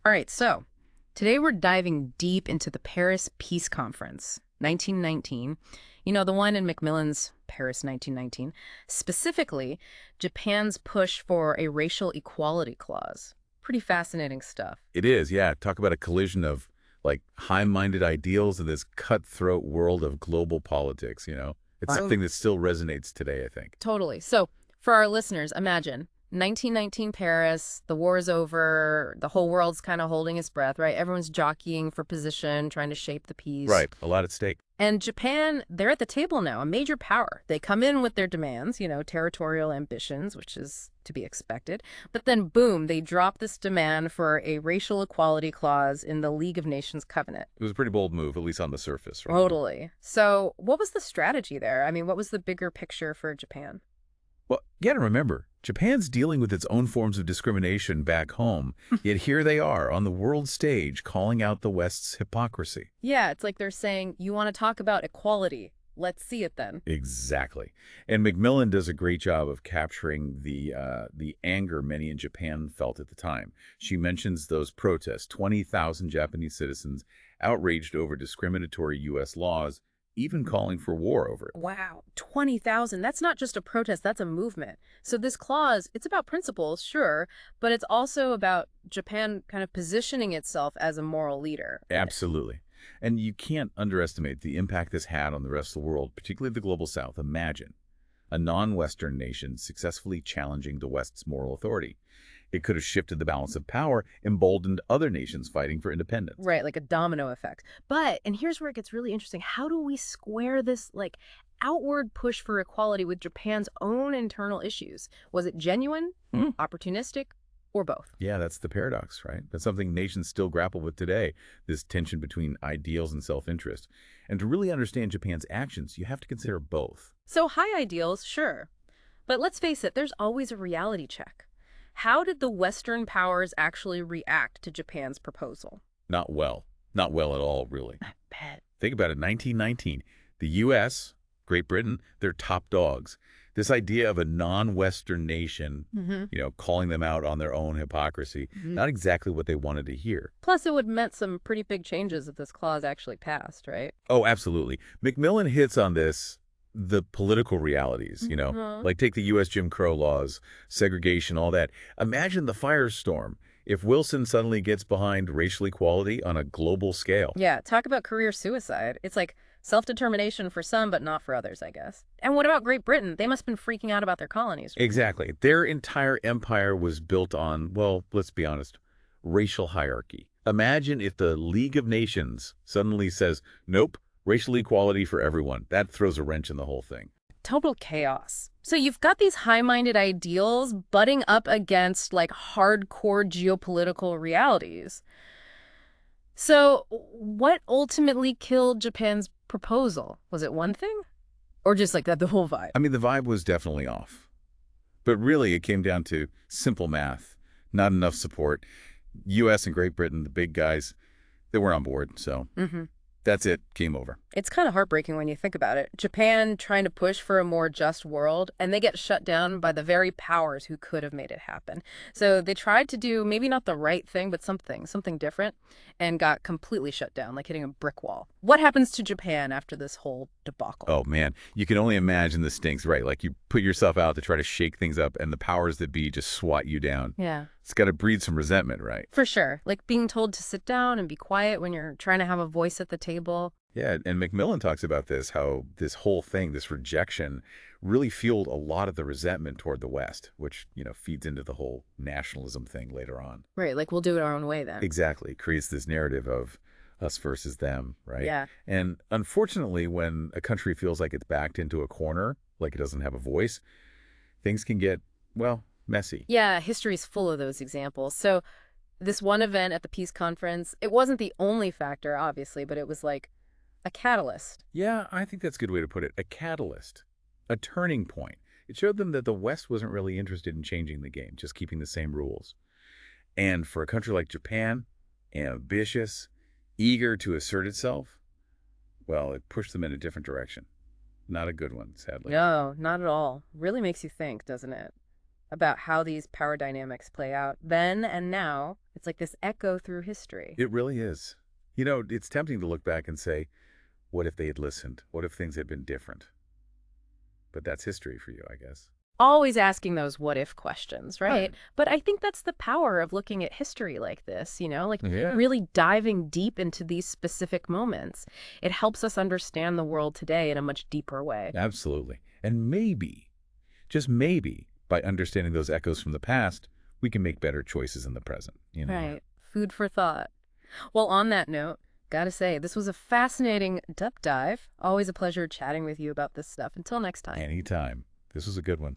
All right, so today we're diving deep into the Paris Peace Conference, 1919. You know, the one in Macmillan's Paris 1919. Specifically, Japan's push for a racial equality clause. Pretty fascinating stuff. It is, yeah. Talk about a collision of like high-minded ideals in this cutthroat world of global politics. It's So, something that still resonates today, I think. totally. So, for our listeners, imagine 1919 Paris, the war is over, the whole world's kind of holding its breath, right? Everyone's jockeying for position, trying to shape the peace. Right. A lot at stake. And Japan, they're at the table now, a major power. They come in with their demands, territorial ambitions, which is to be expected. But then, boom, they drop this demand for a racial equality clause in the League of Nations covenant. It was a pretty bold move, at least on the surface, right? Totally. So, what was the strategy there? I mean, what was the bigger picture for Japan? Well, you got to remember, Japan's dealing with its own forms of discrimination back home, yet here they are on the world stage calling out the West's hypocrisy. Yeah, it's like they're saying, you want to talk about equality. Let's see it then. Exactly. And Macmillan does a great job of capturing the anger many in Japan felt at the time. She mentions those protests, 20,000 Japanese citizens outraged over discriminatory U.S. laws, even calling for war over it. Wow, 20,000. That's not just a protest, that's a movement. So this clause, it's about principles, sure, but it's also about Japan kind of positioning itself as a moral leader. Absolutely. And you can't underestimate the impact this had on the rest of the world, particularly the global South. Imagine a non-Western nation successfully challenging the West's moral authority. It could have shifted the balance of power, emboldened other nations fighting for independence. Right, like a domino effect. But, and here's where it gets really interesting, how do we square this, like, outward push for equality with Japan's own internal issues? Was it genuine, opportunistic, or both? Yeah, that's the paradox, right? That's something nations still grapple with today, this tension between ideals and self-interest. And to really understand Japan's actions, you have to consider both. So high ideals, sure. But let's face it, there's always a reality check. How did the Western powers actually react to Japan's proposal? Not well. Not well at all, really. I bet. Think about it, 1919. The U.S., Great Britain, they're top dogs. This idea of a non-Western nation, calling them out on their own hypocrisy, not exactly what they wanted to hear. Plus, it would have meant some pretty big changes if this clause actually passed, right? Oh, absolutely. Macmillan hits on the political realities, like take the U.S. Jim Crow laws, segregation, all that. Imagine the firestorm if Wilson suddenly gets behind racial equality on a global scale. Yeah, talk about career suicide. It's like self-determination for some, but not for others, I guess. And what about Great Britain? They must have been freaking out about their colonies. Exactly. Their entire empire was built on, well, let's be honest, racial hierarchy. Imagine if the League of Nations suddenly says, nope, racial equality for everyone. That throws a wrench in the whole thing. Total chaos. So you've got these high-minded ideals butting up against like hardcore geopolitical realities. So what ultimately killed Japan's proposal? Was it one thing? Or just like that, the whole vibe? I mean, the vibe was definitely off. But really, it came down to simple math, not enough support. U.S. and Great Britain, the big guys, they weren't on board. So that's it. Game over. It's kind of heartbreaking when you think about it. Japan trying to push for a more just world, and they get shut down by the very powers who could have made it happen. So they tried to do maybe not the right thing, but something different, and got completely shut down, like hitting a brick wall. What happens to Japan after this whole debacle? Oh, man. You can only imagine the stinks, right? Like you put yourself out to try to shake things up, and the powers that be just swat you down. Yeah. It's got to breed some resentment, right? For sure. Like being told to sit down and be quiet when you're trying to have a voice at the table. Yeah, and Macmillan talks about this, how this whole thing, this rejection, really fueled a lot of the resentment toward the West, which, feeds into the whole nationalism thing later on. Right, like we'll do it our own way then. Exactly. It creates this narrative of us versus them, right? Yeah. And unfortunately, when a country feels like it's backed into a corner, like it doesn't have a voice, things can get, well, messy. Yeah, history's full of those examples. So this one event at the peace conference, it wasn't the only factor, obviously, but it was like a catalyst. Yeah, I think that's a good way to put it. A catalyst, a turning point. It showed them that the West wasn't really interested in changing the game, just keeping the same rules. And for a country like Japan, ambitious, eager to assert itself, well, it pushed them in a different direction. Not a good one, sadly. No, not at all. Really makes you think, doesn't it? about how these power dynamics play out then and now. It's like this echo through history. It really is. It's tempting to look back and say, what if they had listened? What if things had been different? But that's history for you, I guess. Always asking those what if questions, right? Right. But I think that's the power of looking at history like this, like Yeah, really diving deep into these specific moments. It helps us understand the world today in a much deeper way. absolutely. And maybe, just maybe, by understanding those echoes from the past, we can make better choices in the present. Right. Food for thought. Well, on that note, gotta say, this was a fascinating deep dive. Always a pleasure chatting with you about this stuff. Until next time. Anytime. This was a good one.